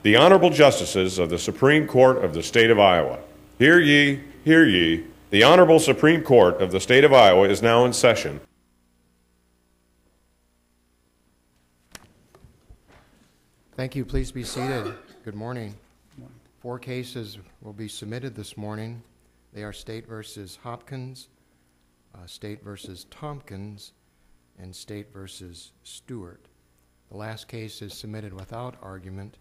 The Honorable Justices of the Supreme Court of the State of Iowa. Hear ye, hear ye. The Honorable Supreme Court of the State of Iowa is now in session. Thank you. Please be seated. Good morning. 4 cases will be submitted this morning. They are State versus Hopkins, State versus Tompkins, and State versus Stewart. The last case is submitted without argument,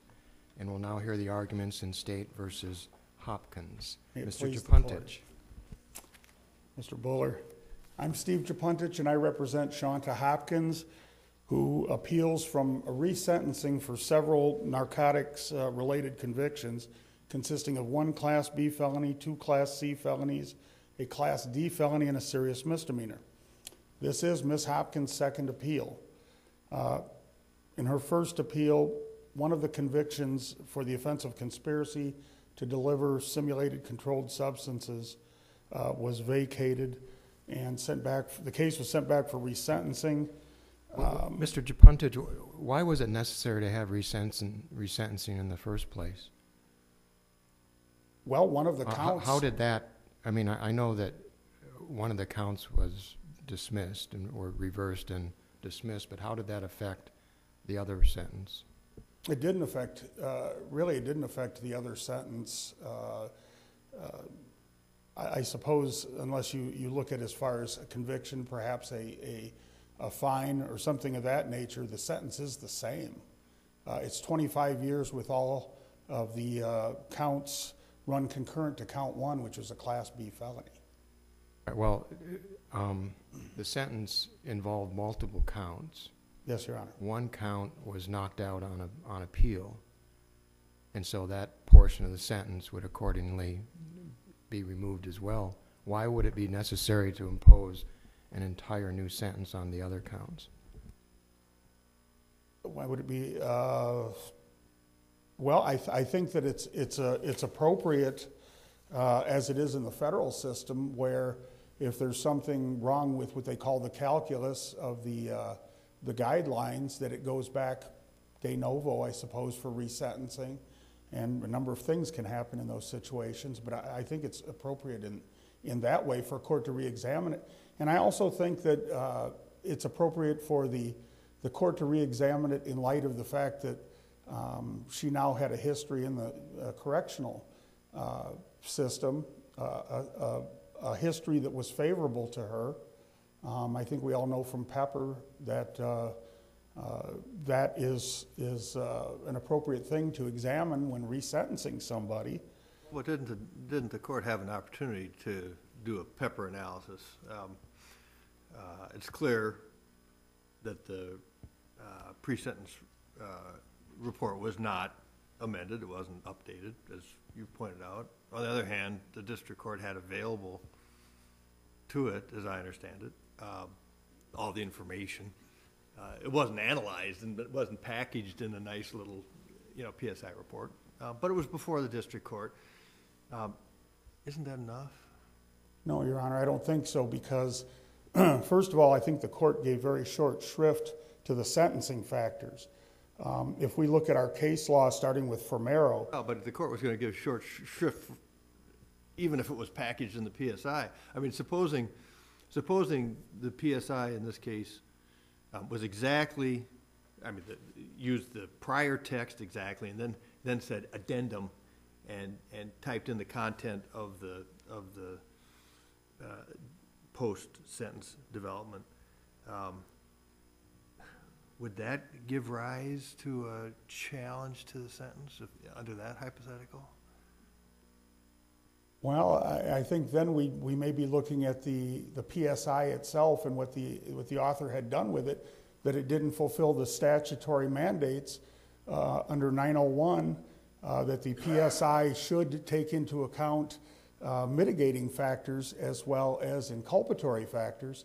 and we'll now hear the arguments in State versus Hopkins. Mr. Japuntich. Mr. Buller, I'm Steve Japuntich, and I represent Shanta Hopkins, who appeals from a resentencing for several narcotics-related convictions consisting of 1 Class B felony, 2 Class C felonies, a Class D felony, and a serious misdemeanor. This is Ms. Hopkins' second appeal. In her first appeal, one of the convictions for the offense of conspiracy to deliver simulated controlled substances was vacated and sent back. The case was sent back for resentencing. Mr. Japuntich, why was it necessary to have resentencing in the first place? Well, one of the counts... How did that... I mean, I know that one of the counts was dismissed or reversed and dismissed, but how did that affect the other sentence? It didn't affect... really, it didn't affect the other sentence. I suppose, unless you look at as far as a conviction, perhaps a fine or something of that nature, the sentence is the same. It's 25 years with all of the counts run concurrent to count 1, which was a Class B felony. Well, the sentence involved multiple counts. Yes, Your Honor. 1 count was knocked out on appeal, and so that portion of the sentence would accordingly be removed as well. Why would it be necessary to impose an entire new sentence on the other counts? Why would it be? Well, I think that it's appropriate as it is in the federal system, where if there's something wrong with what they call the calculus of the guidelines, that it goes back de novo, I suppose, for resentencing, and a number of things can happen in those situations. But I think it's appropriate in that way for a court to re-examine it. And I also think that it's appropriate for the court to re-examine it in light of the fact that she now had a history in the correctional system, a history that was favorable to her. I think we all know from Pepper that that is an appropriate thing to examine when resentencing somebody. Well, didn't the court have an opportunity to do a Pepper analysis? It's clear that the pre-sentence report was not amended. It wasn't updated, as you pointed out. On the other hand, the district court had available to it, as I understand it, all the information. It wasn't analyzed, and it wasn't packaged in a nice little, PSI report. But it was before the district court. Isn't that enough? No, Your Honor, I don't think so, because first of all, I think the court gave very short shrift to the sentencing factors. If we look at our case law, starting with Formero... Oh, but the court was going to give short shrift even if it was packaged in the PSI. I mean, supposing the PSI in this case was exactly, used the prior text exactly, and then said addendum and typed in the content of the post-sentence development. Would that give rise to a challenge to the sentence under that hypothetical? Well, I think then we may be looking at the PSI itself and what the author had done with it, that it didn't fulfill the statutory mandates under 901, that the PSI should take into account mitigating factors as well as inculpatory factors.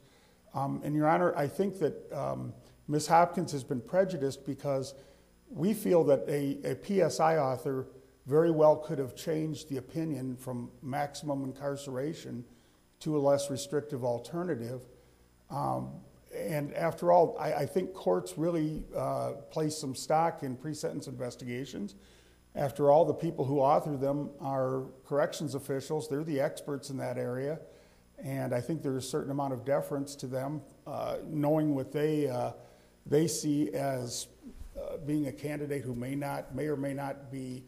And Your Honor, I think that Ms. Hopkins has been prejudiced because we feel that a PSI author very well could have changed the opinion from maximum incarceration to a less restrictive alternative. And after all, I think courts really place some stock in pre-sentence investigations. After all, the people who author them are corrections officials. They're the experts in that area. And I think there's a certain amount of deference to them, knowing what they see as being a candidate who may or may not be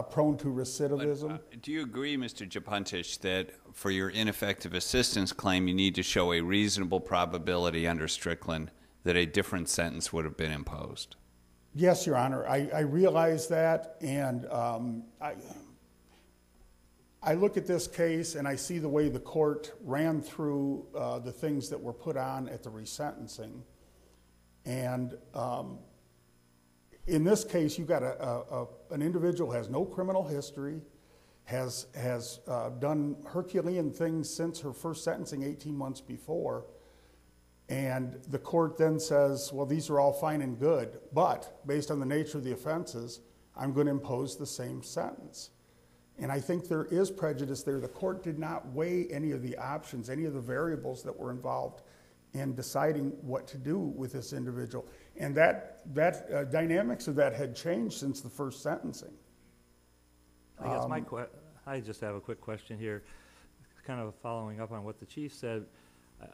prone to recidivism. But, do you agree, Mr. Japuntich, that for your ineffective assistance claim, you need to show a reasonable probability under Strickland that a different sentence would have been imposed? Yes, Your Honor. I realize that, and I look at this case and I see the way the court ran through the things that were put on at the resentencing. And in this case, you've got an individual who has no criminal history, has done Herculean things since her first sentencing 18 months before, and the court then says, well, these are all fine and good, but based on the nature of the offenses, I'm going to impose the same sentence. And I think there is prejudice there. The court did not weigh any of the options, any of the variables that were involved in deciding what to do with this individual. And that dynamics of that had changed since the first sentencing. I guess I just have a quick question here, kind of following up on what the chief said.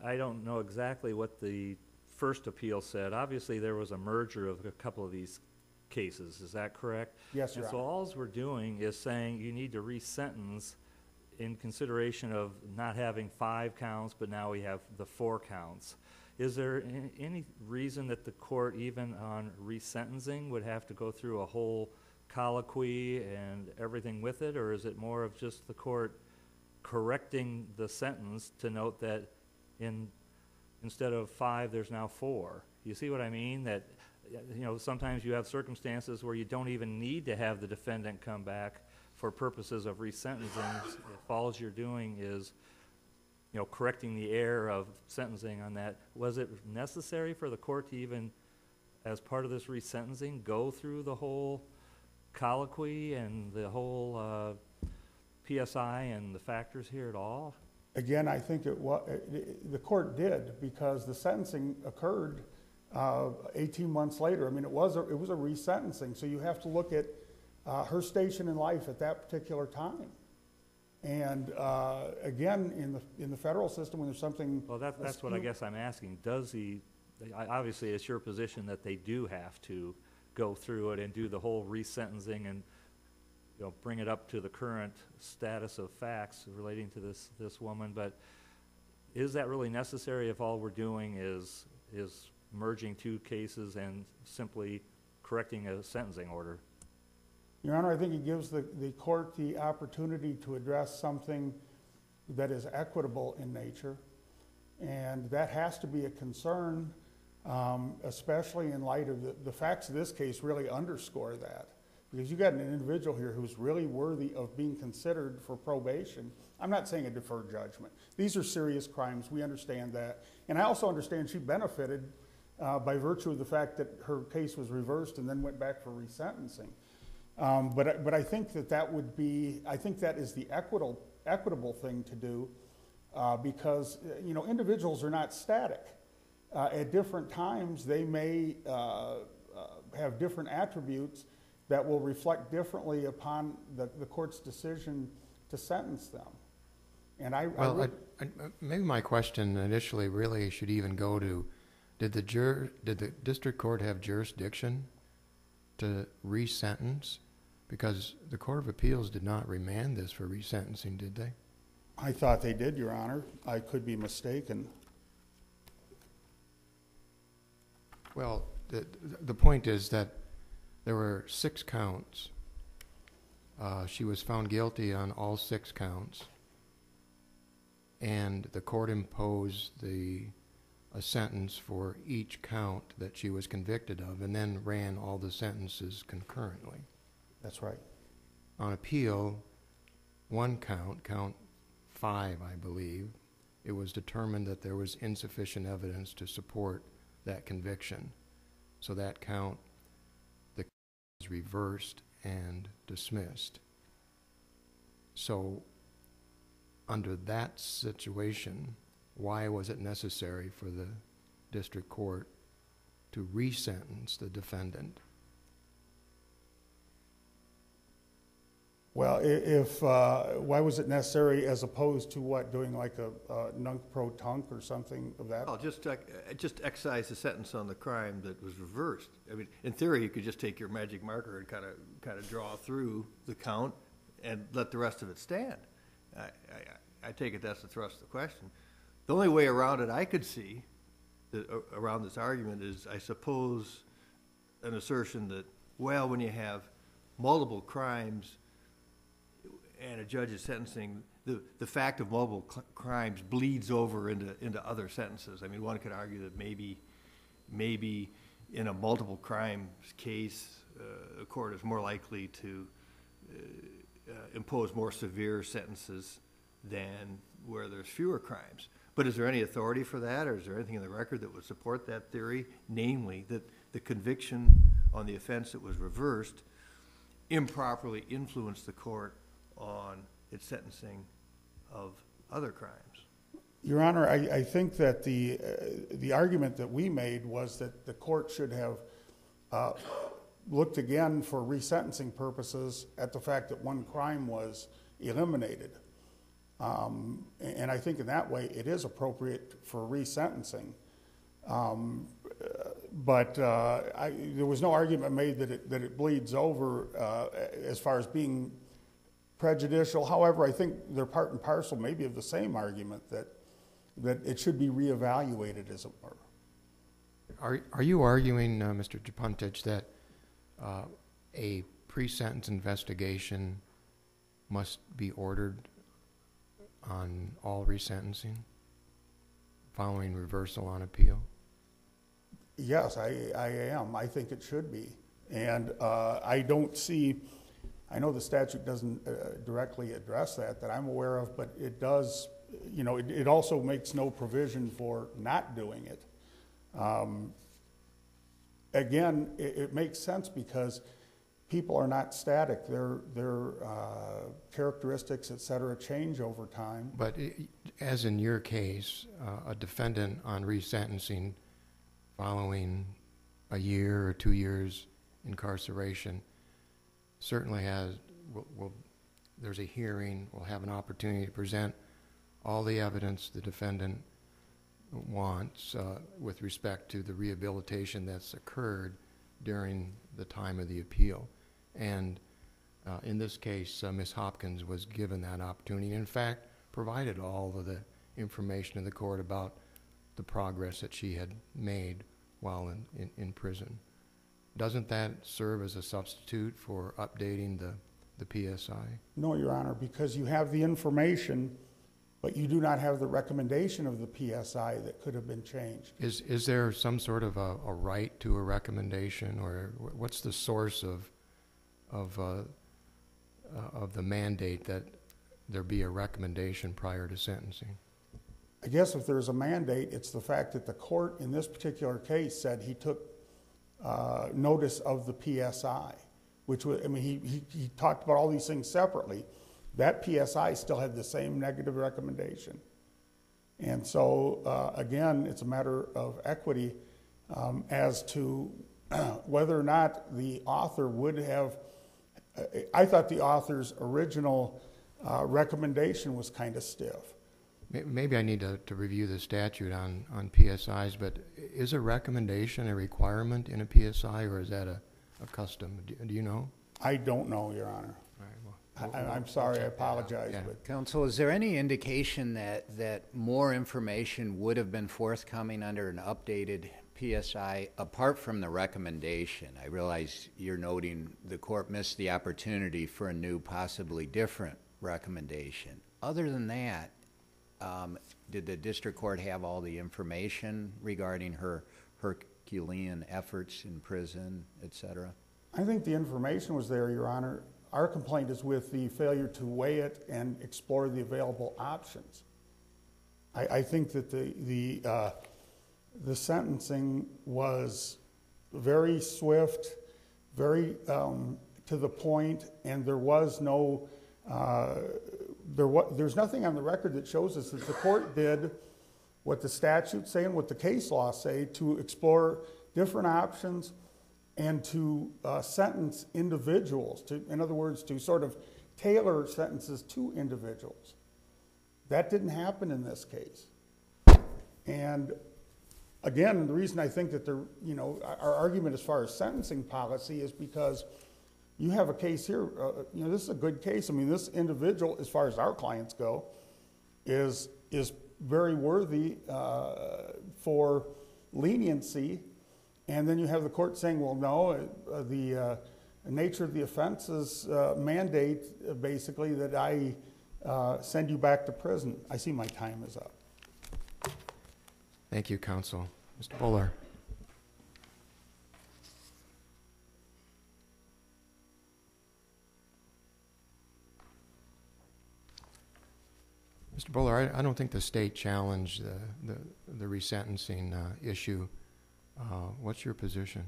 I don't know exactly what the first appeal said. Obviously, there was a merger of a couple of these cases. Is that correct? Yes, Your Honor. So all we're doing is saying you need to resentence in consideration of not having 5 counts, but now we have the 4 counts. Is there any reason that the court, even on resentencing, would have to go through a whole colloquy and everything with it, or is it more of just the court correcting the sentence to note that instead of 5, there's now 4? You see what I mean? That, you know, sometimes you have circumstances where you don't even need to have the defendant come back for purposes of resentencing. If all you're doing is, you know, correcting the error of sentencing on that. Was it necessary for the court to even, as part of this resentencing, go through the whole colloquy and the whole PSI and the factors here at all? Again, I think the court did, because the sentencing occurred 18 months later. I mean, it was a resentencing, so you have to look at her station in life at that particular time. And again, in the federal system, when there's something... Well, that's what I guess I'm asking. Obviously, it's your position that they do have to go through it and do the whole resentencing and, you know, bring it up to the current status of facts relating to this woman. But is that really necessary if all we're doing is merging 2 cases and simply correcting a sentencing order? Your Honor, I think it gives the court the opportunity to address something that is equitable in nature, and that has to be a concern, especially in light of the facts of this case really underscore that. Because you've got an individual here who's really worthy of being considered for probation. I'm not saying a deferred judgment. These are serious crimes. We understand that. And I also understand she benefited by virtue of the fact that her case was reversed and then went back for resentencing. But I think that is the equitable thing to do, because you know, individuals are not static. At different times, they may have different attributes that will reflect differently upon the court's decision to sentence them. And maybe my question initially really should even go to: did the district court have jurisdiction to resentence? Because the Court of Appeals did not remand this for resentencing, did they? I thought they did, Your Honor. I could be mistaken. Well, the point is that there were 6 counts. She was found guilty on all 6 counts, and the court imposed a sentence for each count that she was convicted of, and then ran all the sentences concurrently. That's right. On appeal, 1 count, count 5, I believe, it was determined that there was insufficient evidence to support that conviction. So that count, the was reversed and dismissed. So under that situation, why was it necessary for the district court to resentence the defendant? Well, why was it necessary as opposed to what, doing like a nunc-pro-tunc or something of that? Well, just excise the sentence on the crime that was reversed. I mean, in theory, you could just take your magic marker and kind of draw through the count and let the rest of it stand. I take it that's the thrust of the question. The only way around it I could see, around this argument, is, I suppose, an assertion that, well, when you have multiple crimes and a judge is sentencing, the fact of multiple crimes bleeds over into other sentences. I mean, one could argue that maybe in a multiple crimes case, a court is more likely to impose more severe sentences than where there's fewer crimes. But is there any authority for that, or is there anything in the record that would support that theory, namely that the conviction on the offense that was reversed improperly influenced the court on its sentencing of other crimes? Your Honor, I think that the argument that we made was that the court should have looked again for resentencing purposes at the fact that one crime was eliminated. And I think in that way it is appropriate for resentencing. But there was no argument made that it bleeds over as far as being prejudicial. However, I think they're part and parcel maybe of the same argument that it should be reevaluated, as it were. Are you arguing, Mr. Japuntich, that a pre-sentence investigation must be ordered on all resentencing following reversal on appeal? Yes, I am. I think it should be. And I don't see, I know the statute doesn't directly address that I'm aware of, but it does, you know, it also makes no provision for not doing it. Again, it makes sense because people are not static. Their characteristics, et cetera, change over time. But as in your case, a defendant on resentencing following a year or 2 years incarceration certainly has, there's a hearing, will have an opportunity to present all the evidence the defendant wants with respect to the rehabilitation that's occurred during the time of the appeal. And in this case, Ms. Hopkins was given that opportunity, and in fact provided all of the information to the court about the progress that she had made while in prison. Doesn't that serve as a substitute for updating the PSI? No, Your Honor, because you have the information, but you do not have the recommendation of the PSI that could have been changed. Is there some sort of a right to a recommendation, or what's the source of the mandate that there be a recommendation prior to sentencing? I guess if there's a mandate, it's the fact that the court in this particular case said he took notice of the PSI, which was, I mean, he talked about all these things separately. That PSI still had the same negative recommendation. And so, again, it's a matter of equity as to whether or not the author would have, I thought the author's original recommendation was kind of stiff. Maybe I need to review the statute on PSIs, but is a recommendation a requirement in a PSI, or is that a custom? Do you know? I don't know, Your Honor. All right, well, I'm sorry, I apologize. Yeah. But Counsel, is there any indication that more information would have been forthcoming under an updated PSI apart from the recommendation? I realize you're noting the court missed the opportunity for a new, possibly different recommendation. Other than that, did the district court have all the information regarding her Herculean efforts in prison, et cetera? I think the information was there, Your Honor. Our complaint is with the failure to weigh it and explore the available options. I think that the sentencing was very swift, very to the point, and there was no there's nothing on the record that shows us that the court did what the statutes say and what the case law say to explore different options and to sentence individuals, in other words, to sort of tailor sentences to individuals. That didn't happen in this case. And again, the reason I think that our argument as far as sentencing policy is because you have a case here, this is a good case. I mean, this individual, as far as our clients go, is very worthy for leniency. And then you have the court saying, well, no, the nature of the offenses mandate basically that I send you back to prison. I see my time is up. Thank you, counsel. Mr. Buller. Mr. Buller, I don't think the state challenged the resentencing issue. What's your position?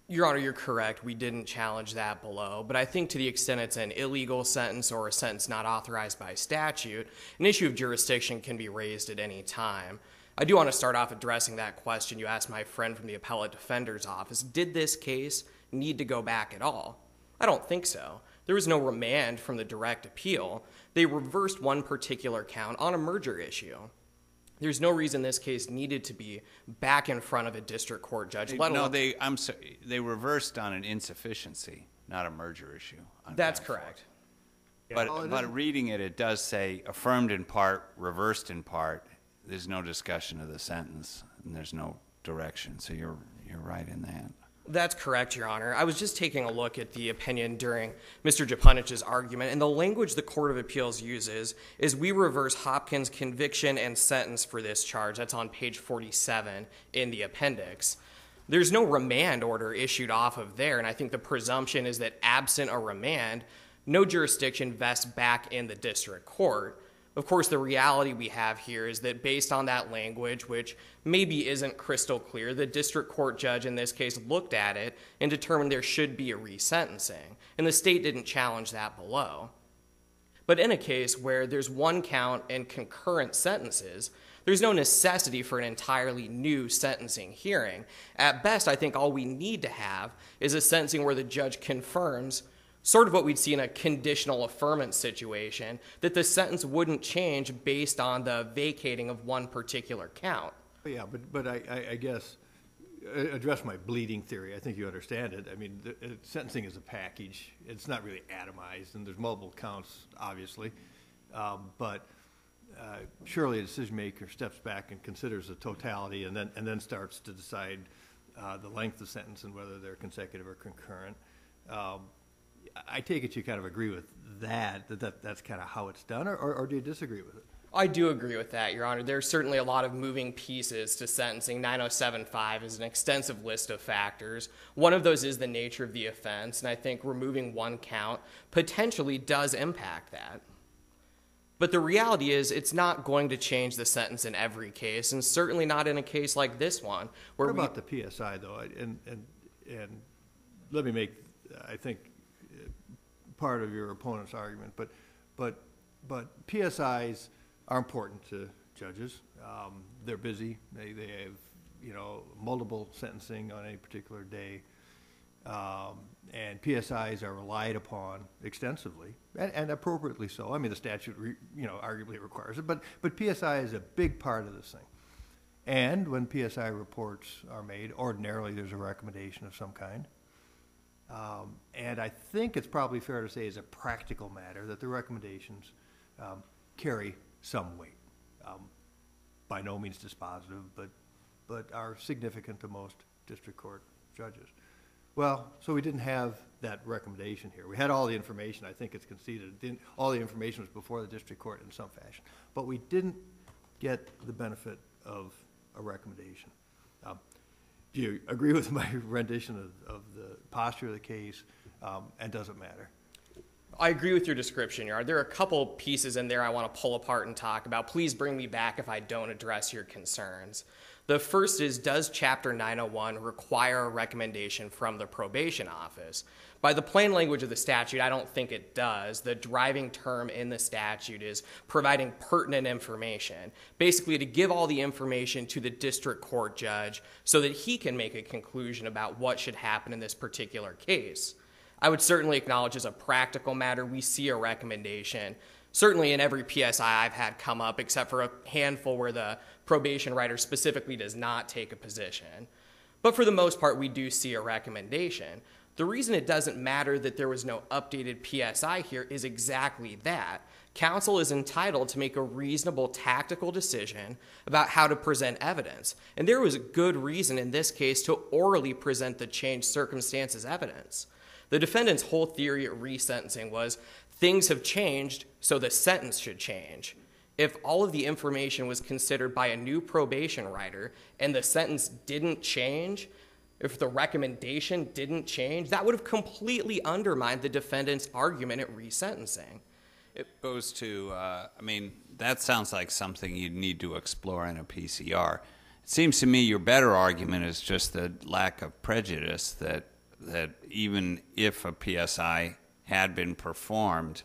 Your Honor, you're correct. We didn't challenge that below, but I think to the extent it's an illegal sentence or a sentence not authorized by statute, an issue of jurisdiction can be raised at any time. I do want to start off addressing that question you asked my friend from the Appellate Defender's Office. Did this case need to go back at all? I don't think so. There was no remand from the direct appeal. They reversed one particular count on a merger issue. There's no reason this case needed to be back in front of a district court judge. They reversed on an insufficiency, not a merger issue. That's correct. But reading it, it does say affirmed in part, reversed in part. There's no discussion of the sentence, and there's no direction. So you're right in that. That's correct, Your Honor. I was just taking a look at the opinion during Mr. Japuntich's argument, and the language the Court of Appeals uses is we reverse Hopkins' conviction and sentence for this charge. That's on page 47 in the appendix. There's no remand order issued off of there, and I think the presumption is that absent a remand, no jurisdiction vests back in the district court. Of course, the reality we have here is that based on that language, which maybe isn't crystal clear, the district court judge in this case looked at it and determined there should be a resentencing, and the state didn't challenge that below. But in a case where there's one count and concurrent sentences, there's no necessity for an entirely new sentencing hearing. At best, I think all we need to have is a sentencing where the judge confirms sort of what we'd see in a conditional affirmance situation, that the sentence wouldn't change based on the vacating of one particular count. Yeah, but I guess, address my bleeding theory. I think you understand it. I mean, sentencing is a package. It's not really atomized, and there's multiple counts, obviously. But surely a decision maker steps back and considers the totality and then starts to decide the length of the sentence and whether they're consecutive or concurrent. I take it you kind of agree with that's kind of how it's done, or do you disagree with it? I do agree with that, Your Honor. There's certainly a lot of moving pieces to sentencing. 9075 is an extensive list of factors. One of those is the nature of the offense, and I think removing one count potentially does impact that. But the reality is it's not going to change the sentence in every case, and certainly not in a case like this one. What about the PSI, though? And let me make, I think, part of your opponent's argument, but PSIs are important to judges. They're busy. They have multiple sentencing on any particular day, and PSIs are relied upon extensively and appropriately so. I mean, the statute arguably requires it, but PSI is a big part of this thing. And when PSI reports are made, ordinarily there's a recommendation of some kind. And I think it's probably fair to say as a practical matter that the recommendations carry some weight. By no means dispositive, but are significant to most district court judges. Well, so we didn't have that recommendation here. We had all the information. I think it's conceded. All the information was before the district court in some fashion. But we didn't get the benefit of a recommendation. Do you agree with my rendition of the posture of the case, and does it matter? I agree with your description, Your Honor. There are a couple pieces in there I want to pull apart and talk about. Please bring me back if I don't address your concerns. The first is, does Chapter 901 require a recommendation from the probation office? By the plain language of the statute, I don't think it does. The driving term in the statute is providing pertinent information, basically to give all the information to the district court judge so that he can make a conclusion about what should happen in this particular case. I would certainly acknowledge as a practical matter, we see a recommendation. Certainly in every PSI I've had come up, except for a handful where the probation writer specifically does not take a position. But for the most part, we do see a recommendation. The reason it doesn't matter that there was no updated PSI here is exactly that. Counsel is entitled to make a reasonable tactical decision about how to present evidence. And there was a good reason in this case to orally present the changed circumstances evidence. The defendant's whole theory at resentencing was things have changed, so the sentence should change. If all of the information was considered by a new probation writer and the sentence didn't change, if the recommendation didn't change, that would have completely undermined the defendant's argument at resentencing. It goes to, that sounds like something you'd need to explore in a PCR. It seems to me your better argument is just the lack of prejudice that even if a PSI had been performed,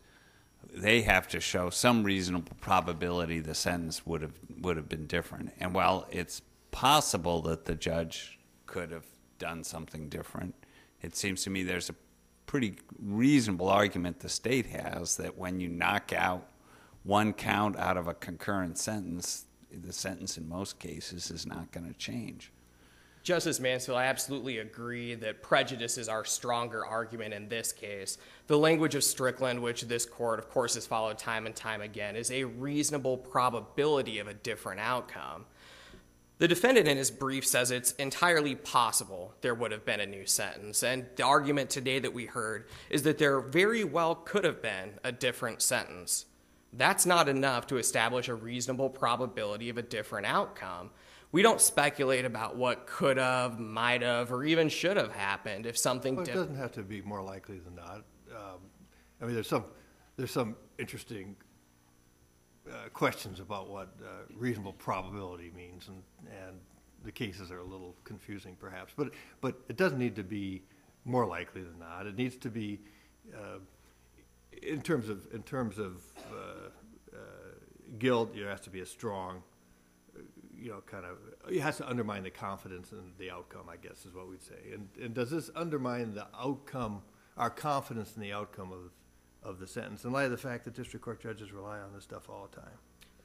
they have to show some reasonable probability the sentence would have been different. And while it's possible that the judge could have done something different, it seems to me there's a pretty reasonable argument the state has that when you knock out one count out of a concurrent sentence, the sentence in most cases is not going to change. Justice Mansfield, I absolutely agree that prejudice is our stronger argument in this case. The language of Strickland, which this court, of course, has followed time and time again, is a reasonable probability of a different outcome. The defendant in his brief says it's entirely possible there would have been a new sentence, and the argument today that we heard is that there very well could have been a different sentence. That's not enough to establish a reasonable probability of a different outcome. We don't speculate about what could have, might have, or even should have happened if something It doesn't have to be more likely than not. There's some interesting questions about what reasonable probability means, and the cases are a little confusing perhaps. But it doesn't need to be more likely than not. It needs to be in terms of guilt. There has to be a strong, it has to undermine the confidence in the outcome, I guess is what we'd say. And does this undermine the outcome, our confidence in the outcome of the sentence, in light of the fact that district court judges rely on this stuff all the time?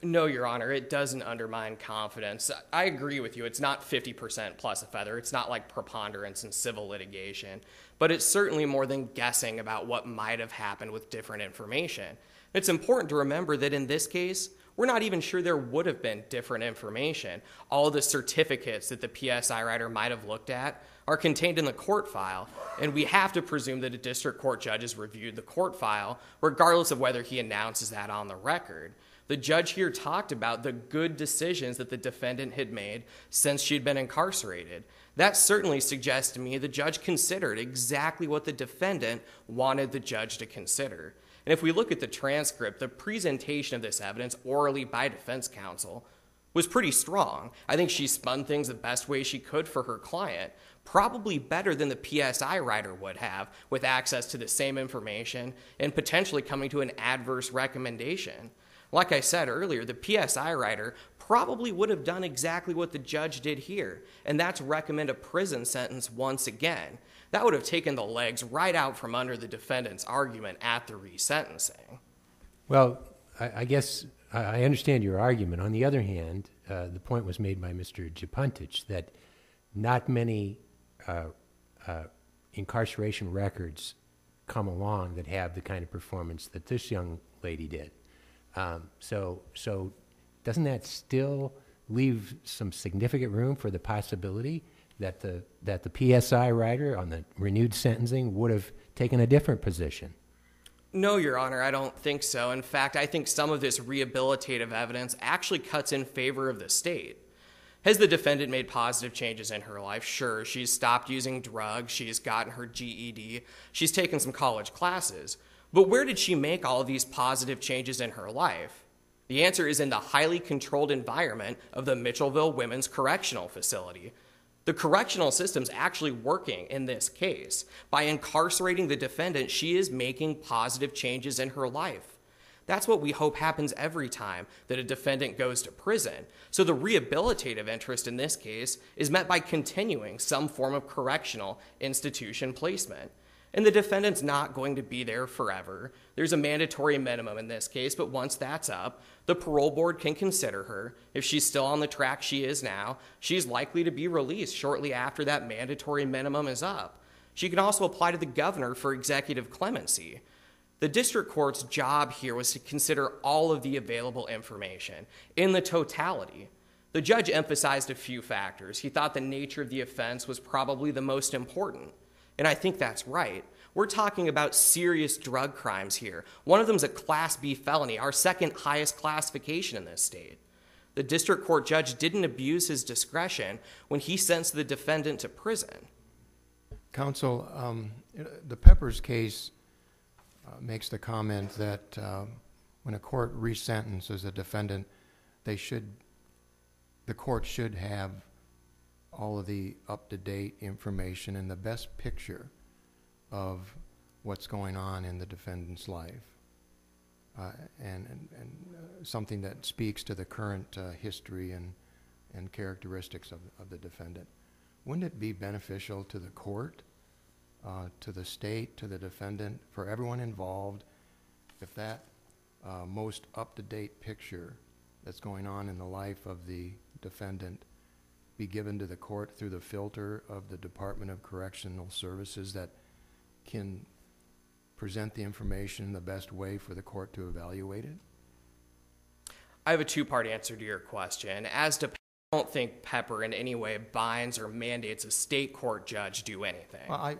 No, Your Honor, it doesn't undermine confidence. I agree with you. It's not 50% plus a feather. It's not like preponderance in civil litigation. But it's certainly more than guessing about what might have happened with different information. It's important to remember that in this case, we're not even sure there would have been different information. All the certificates that the PSI writer might have looked at are contained in the court file, and we have to presume that a district court judge has reviewed the court file, regardless of whether he announces that on the record. The judge here talked about the good decisions that the defendant had made since she'd been incarcerated. That certainly suggests to me the judge considered exactly what the defendant wanted the judge to consider. And if we look at the transcript, the presentation of this evidence orally by defense counsel was pretty strong. I think she spun things the best way she could for her client, probably better than the PSI writer would have with access to the same information and potentially coming to an adverse recommendation. Like I said earlier, the PSI writer probably would have done exactly what the judge did here, and that's recommend a prison sentence once again. That would have taken the legs right out from under the defendant's argument at the resentencing. Well, I guess I understand your argument. On the other hand, the point was made by Mr. Japuntich that not many incarceration records come along that have the kind of performance that this young lady did. So doesn't that still leave some significant room for the possibility that the PSI writer on the renewed sentencing would have taken a different position? No, Your Honor, I don't think so. In fact, I think some of this rehabilitative evidence actually cuts in favor of the state. Has the defendant made positive changes in her life? Sure, she's stopped using drugs, she's gotten her GED, she's taken some college classes. But where did she make all of these positive changes in her life? The answer is in the highly controlled environment of the Mitchellville Women's Correctional Facility. The correctional system's actually working in this case. By incarcerating the defendant, she is making positive changes in her life. That's what we hope happens every time that a defendant goes to prison. So the rehabilitative interest in this case is met by continuing some form of correctional institution placement. And the defendant's not going to be there forever. There's a mandatory minimum in this case, but once that's up, the parole board can consider her. If she's still on the track she is now, she's likely to be released shortly after that mandatory minimum is up. She can also apply to the governor for executive clemency. The district court's job here was to consider all of the available information in the totality. The judge emphasized a few factors. He thought the nature of the offense was probably the most important. And I think that's right. We're talking about serious drug crimes here. One of them is a Class B felony, our second highest classification in this state. The district court judge didn't abuse his discretion when he sentenced the defendant to prison. Counsel, the Peppers case makes the comment that when a court resentences a defendant, the court should have all of the up-to-date information and the best picture of what's going on in the defendant's life, and something that speaks to the current history and characteristics of the defendant. Wouldn't it be beneficial to the court, to the state, to the defendant, for everyone involved, if that most up-to-date picture that's going on in the life of the defendant be given to the court through the filter of the Department of Correctional Services that can present the information in the best way for the court to evaluate it? I have a two-part answer to your question. As to, I don't think Pepper in any way binds or mandates a state court judge do anything. Well,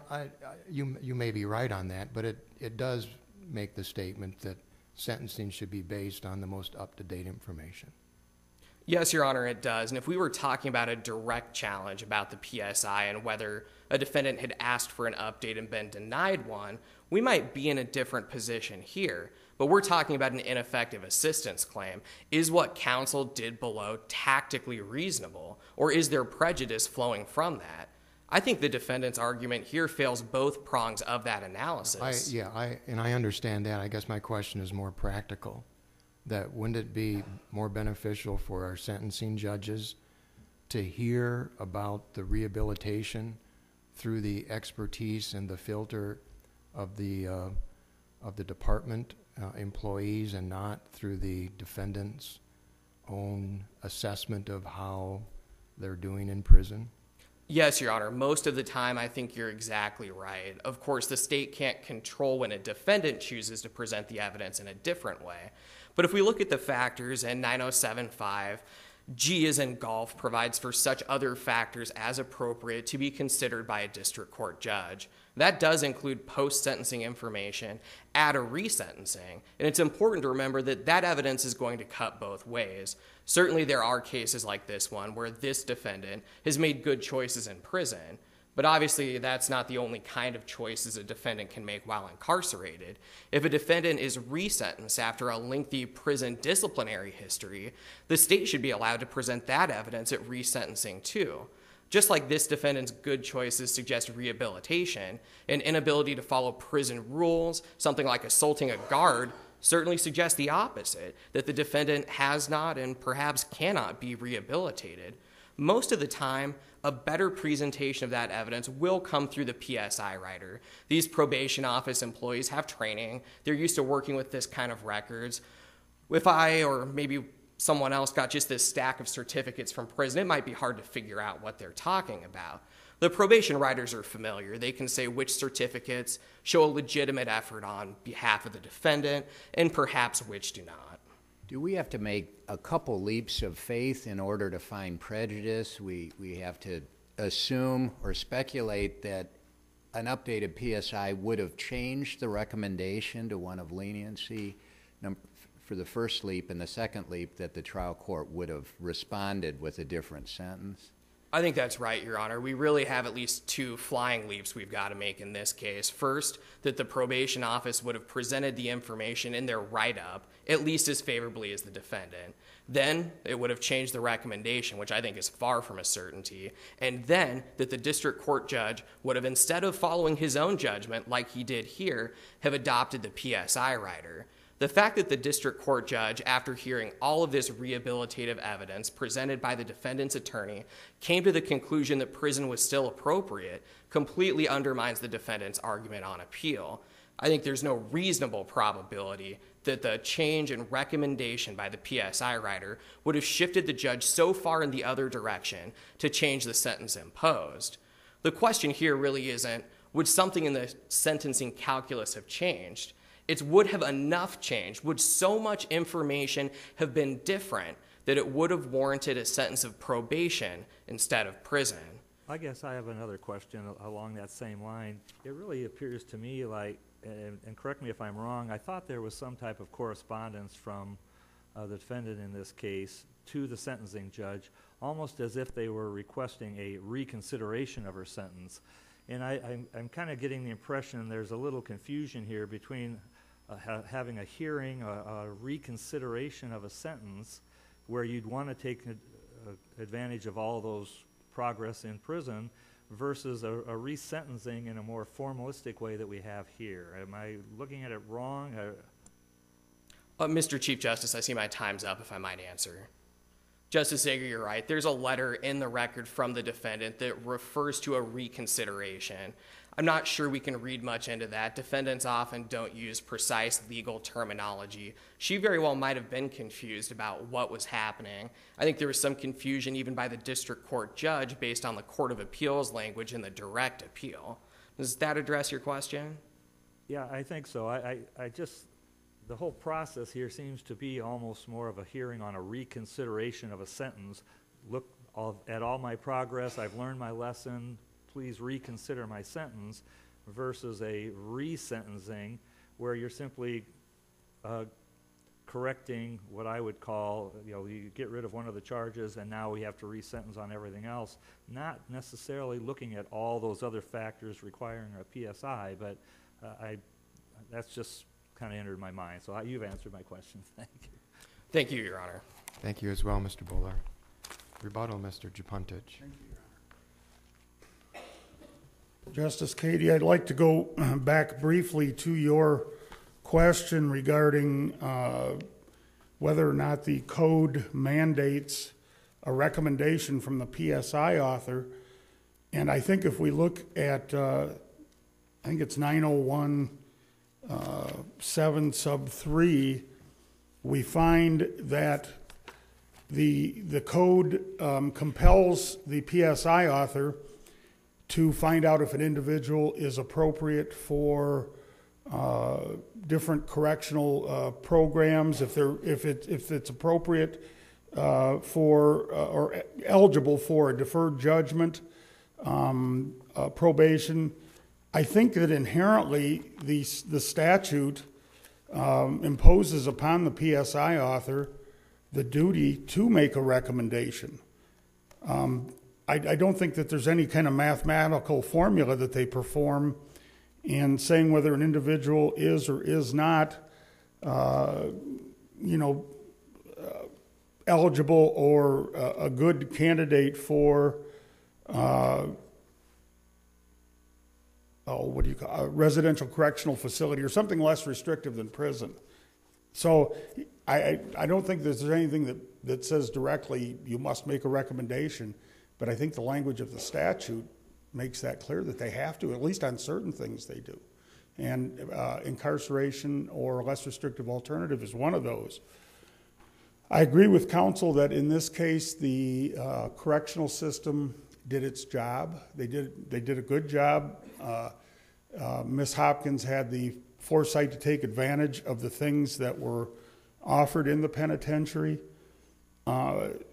you may be right on that, but it does make the statement that sentencing should be based on the most up-to-date information. Yes, Your Honor, it does. And if we were talking about a direct challenge about the PSI and whether a defendant had asked for an update and been denied one, we might be in a different position here. But we're talking about an ineffective assistance claim. Is what counsel did below tactically reasonable, or is there prejudice flowing from that? I think the defendant's argument here fails both prongs of that analysis. I understand that. I guess my question is more practical. That wouldn't it be more beneficial for our sentencing judges to hear about the rehabilitation through the expertise and the filter of the department employees and not through the defendant's own assessment of how they're doing in prison? Yes, Your Honor. Most of the time, I think you're exactly right. Of course, the state can't control when a defendant chooses to present the evidence in a different way. But if we look at the factors in 907.5, G as in golf provides for such other factors as appropriate to be considered by a district court judge. That does include post-sentencing information at a resentencing. And it's important to remember that that evidence is going to cut both ways. Certainly there are cases like this one where this defendant has made good choices in prison. But obviously, that's not the only kind of choices a defendant can make while incarcerated. If a defendant is resentenced after a lengthy prison disciplinary history, the state should be allowed to present that evidence at resentencing too. Just like this defendant's good choices suggest rehabilitation, an inability to follow prison rules, something like assaulting a guard, certainly suggests the opposite, that the defendant has not and perhaps cannot be rehabilitated. Most of the time, a better presentation of that evidence will come through the PSI writer. These probation office employees have training. They're used to working with this kind of records. If I or maybe someone else got just this stack of certificates from prison, it might be hard to figure out what they're talking about. The probation writers are familiar. They can say which certificates show a legitimate effort on behalf of the defendant and perhaps which do not. Do we have to make a couple leaps of faith in order to find prejudice? We have to assume or speculate that an updated PSI would have changed the recommendation to one of leniency for the first leap, and the second leap that the trial court would have responded with a different sentence? I think that's right, Your Honor. We really have at least two flying leaps we've got to make in this case. First, that the probation office would have presented the information in their write-up at least as favorably as the defendant. Then it would have changed the recommendation, which I think is far from a certainty. And then that the district court judge would have, instead of following his own judgment like he did here, have adopted the PSI writer. The fact that the district court judge, after hearing all of this rehabilitative evidence presented by the defendant's attorney, came to the conclusion that prison was still appropriate completely undermines the defendant's argument on appeal. I think there's no reasonable probability that the change in recommendation by the PSI writer would have shifted the judge so far in the other direction to change the sentence imposed. The question here really isn't, would something in the sentencing calculus have changed? It's would have enough changed, would so much information have been different that it would have warranted a sentence of probation instead of prison? I guess I have another question along that same line. It really appears to me like, and correct me if I'm wrong, I thought there was some type of correspondence from the defendant in this case to the sentencing judge, almost as if they were requesting a reconsideration of her sentence. And I'm kind of getting the impression there's a little confusion here between having a hearing, a reconsideration of a sentence, where you'd want to take advantage of all those progress in prison, versus a resentencing in a more formalistic way that we have here. Am I looking at it wrong? Mr. Chief Justice, I see my time's up, if I might answer. Justice Zager, you're right. There's a letter in the record from the defendant that refers to a reconsideration. I'm not sure we can read much into that. Defendants often don't use precise legal terminology. She very well might have been confused about what was happening. I think there was some confusion even by the district court judge based on the Court of Appeals language in the direct appeal. Does that address your question? Yeah, I think so. I just, the whole process here seems to be almost more of a hearing on a reconsideration of a sentence. Look at all my progress, I've learned my lesson, please reconsider my sentence, versus a resentencing where you're simply correcting what I would call, you get rid of one of the charges and now we have to resentence on everything else, not necessarily looking at all those other factors requiring a PSI, but that's just kind of entered my mind. So you've answered my question. Thank you. Thank you, Your Honor. Thank you as well, Mr. Bowler. Rebuttal, Mr. Japuntich. Thank you, Your Honor. Justice Cady, I'd like to go back briefly to your question regarding whether or not the code mandates a recommendation from the PSI author. And I think if we look at, I think it's 901 7 sub 3, we find that the code compels the PSI author to find out if an individual is appropriate for different correctional programs, if it's appropriate for or eligible for a deferred judgment, probation. I think that inherently the statute imposes upon the PSI author the duty to make a recommendation. I don't think that there's any kind of mathematical formula that they perform in saying whether an individual is or is not, eligible or a good candidate for, a residential correctional facility or something less restrictive than prison. So I don't think there's anything that says directly you must make a recommendation, but I think the language of the statute makes that clear that they have to, at least on certain things they do. And incarceration or a less restrictive alternative is one of those. I agree with counsel that in this case the correctional system did its job. They did a good job. Ms. Hopkins had the foresight to take advantage of the things that were offered in the penitentiary. But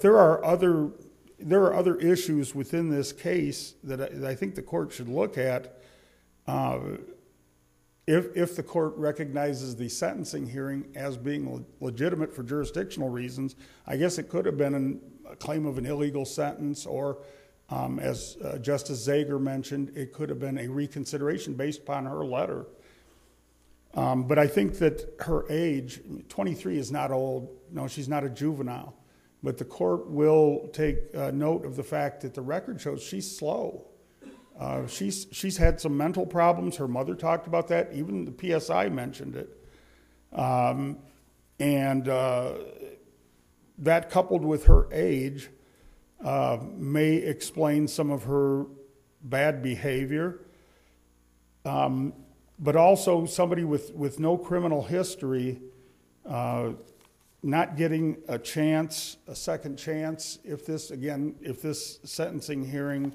there are other issues within this case that I think the court should look at. If the court recognizes the sentencing hearing as being legitimate for jurisdictional reasons, I guess it could have been a claim of an illegal sentence, or as Justice Zager mentioned, it could have been a reconsideration based upon her letter. But I think that her age, 23, is not old. No, she's not a juvenile. But the court will take note of the fact that the record shows she's slow. She's had some mental problems. Her mother talked about that. Even the PSI mentioned it. And that coupled with her age may explain some of her bad behavior. But also somebody with no criminal history not getting a second chance, if this sentencing hearing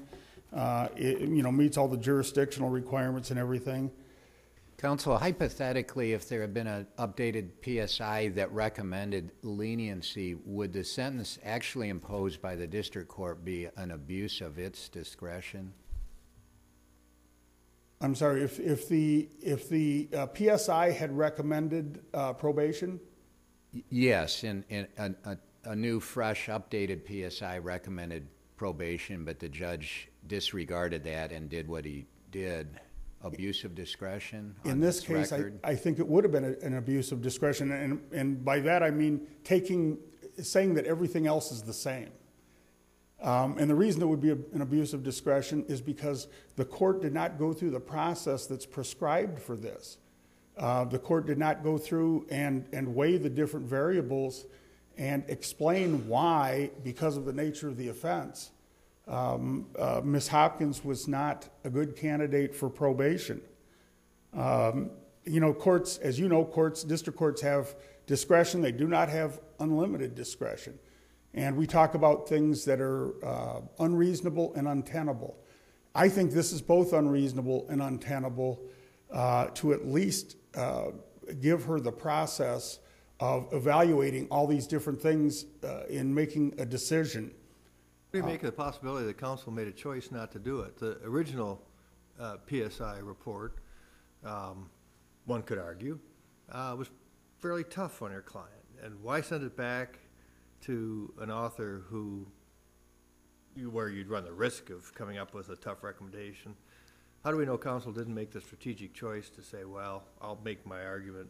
meets all the jurisdictional requirements and everything. Counsel, hypothetically, if there had been an updated PSI that recommended leniency, would the sentence actually imposed by the district court be an abuse of its discretion? I'm sorry, if the PSI had recommended probation? Yes, and a new, fresh, updated PSI recommended probation, but the judge disregarded that and did what he did. Abuse of discretion? In this case, I think it would have been an abuse of discretion, and by that I mean saying that everything else is the same. And the reason it would be an abuse of discretion is because the court did not go through the process that's prescribed for this. The court did not go through and weigh the different variables and explain why, because of the nature of the offense, Ms. Hopkins was not a good candidate for probation. Courts, as you know, district courts have discretion. They do not have unlimited discretion. And we talk about things that are unreasonable and untenable. I think this is both unreasonable and untenable to at least give her the process of evaluating all these different things in making a decision. What do you make of the possibility that counsel made a choice not to do it? The original PSI report, one could argue, was fairly tough on your client. And why send it back to an author where you'd run the risk of coming up with a tough recommendation? How do we know counsel didn't make the strategic choice to say, well, I'll make my argument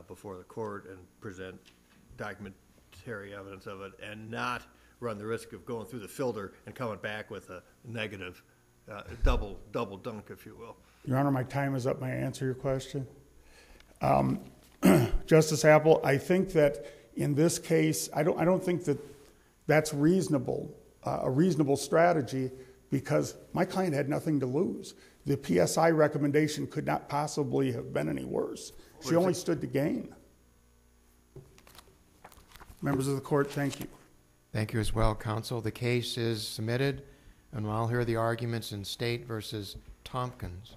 before the court and present documentary evidence of it and not run the risk of going through the filter and coming back with a negative double dunk, if you will? Your Honor, my time is up. May I answer your question? Justice Apple, I think that in this case, I don't think that that's reasonable, a reasonable strategy, because my client had nothing to lose. The PSI recommendation could not possibly have been any worse. She only stood to gain. Members of the court, thank you. Thank you as well, counsel. The case is submitted, and I'll hear the arguments in State versus Tompkins.